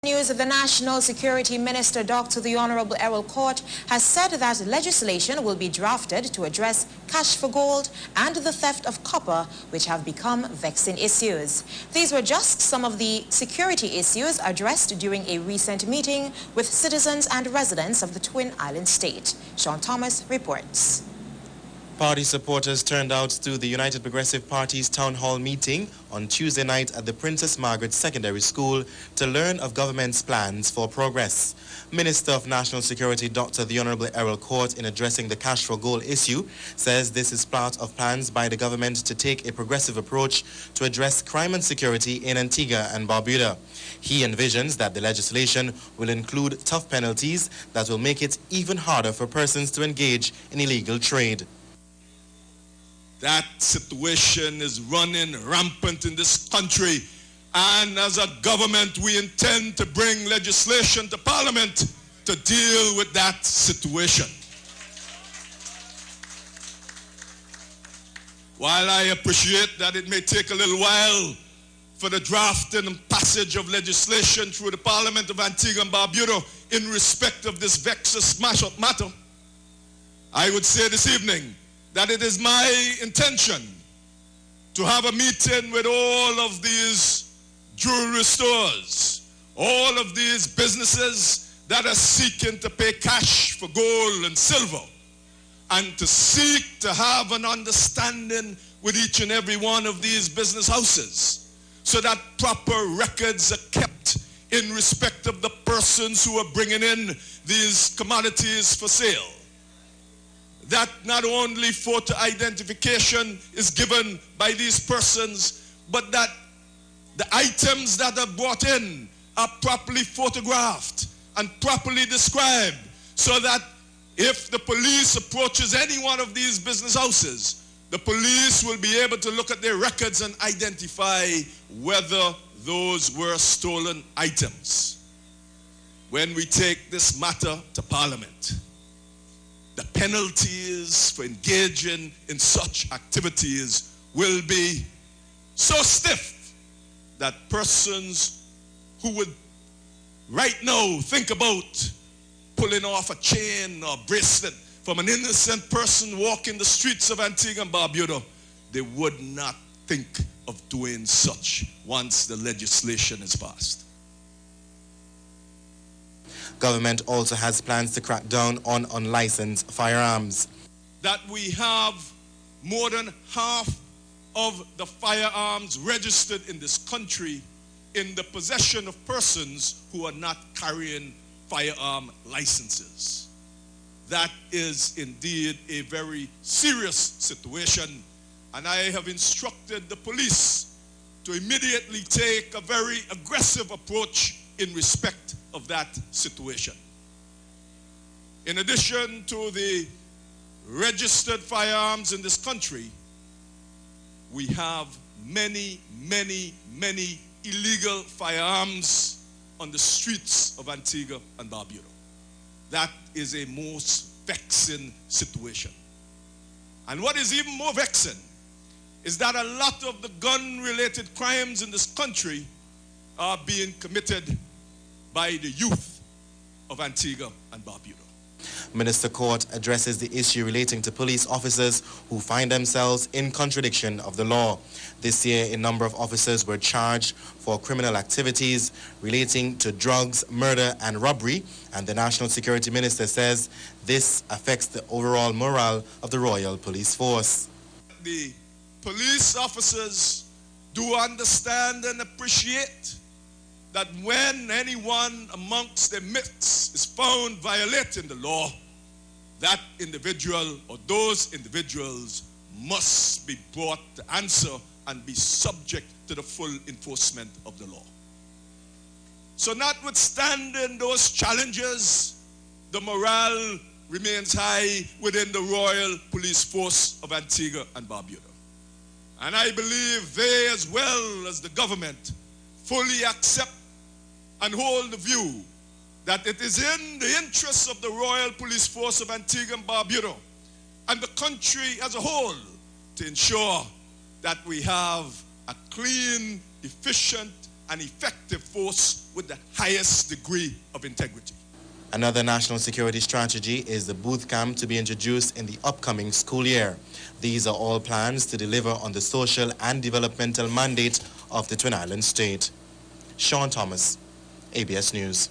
News of the National Security Minister, Dr. the Honorable Errol Court, has said that legislation will be drafted to address cash for gold and the theft of copper, which have become vexing issues. These were just some of the security issues addressed during a recent meeting with citizens and residents of the Twin Island state. Sean Thomas reports. Party supporters turned out to the United Progressive Party's town hall meeting on Tuesday night at the Princess Margaret Secondary School to learn of government's plans for progress. Minister of National Security Dr. the Honorable Errol Court, in addressing the cash for gold issue, says this is part of plans by the government to take a progressive approach to address crime and security in Antigua and Barbuda. He envisions that the legislation will include tough penalties that will make it even harder for persons to engage in illegal trade. That situation is running rampant in this country, and as a government we intend to bring legislation to Parliament to deal with that situation. While I appreciate that it may take a little while for the drafting and passage of legislation through the Parliament of Antigua and Barbuda in respect of this vexous matter, I would say this evening that it is my intention to have a meeting with all of these jewelry stores, all of these businesses that are seeking to pay cash for gold and silver, and to seek to have an understanding with each and every one of these business houses so that proper records are kept in respect of the persons who are bringing in these commodities for sale. That not only photo identification is given by these persons, but that the items that are brought in are properly photographed and properly described, so that if the police approaches any one of these business houses, the police will be able to look at their records and identify whether those were stolen items. When we take this matter to Parliament, the penalties for engaging in such activities will be so stiff that persons who would right now think about pulling off a chain or bracelet from an innocent person walking the streets of Antigua and Barbuda, they would not think of doing such once the legislation is passed. Government also has plans to crack down on unlicensed firearms. That we have more than half of the firearms registered in this country in the possession of persons who are not carrying firearm licenses. That is indeed a very serious situation, and I have instructed the police to immediately take a very aggressive approach in respect of that situation. In addition to the registered firearms in this country, we have many illegal firearms on the streets of Antigua and Barbuda. That is a most vexing situation. And what is even more vexing is that a lot of the gun-related crimes in this country are being committed by the youth of Antigua and Barbuda. Minister Court addresses the issue relating to police officers who find themselves in contradiction of the law. This year, a number of officers were charged for criminal activities relating to drugs, murder, and robbery, and the National Security Minister says this affects the overall morale of the Royal Police Force. The police officers do understand and appreciate that when anyone amongst their midst is found violating the law, that individual or those individuals must be brought to answer and be subject to the full enforcement of the law. So notwithstanding those challenges, the morale remains high within the Royal Police Force of Antigua and Barbuda. And I believe they, as well as the government, fully accept and hold the view that it is in the interests of the Royal Police Force of Antigua and Barbuda and the country as a whole to ensure that we have a clean, efficient, an effective force with the highest degree of integrity. Another national security strategy is the booth camp to be introduced in the upcoming school year. These are all plans to deliver on the social and developmental mandate of the Twin Islands state. Sean Thomas, ABS News.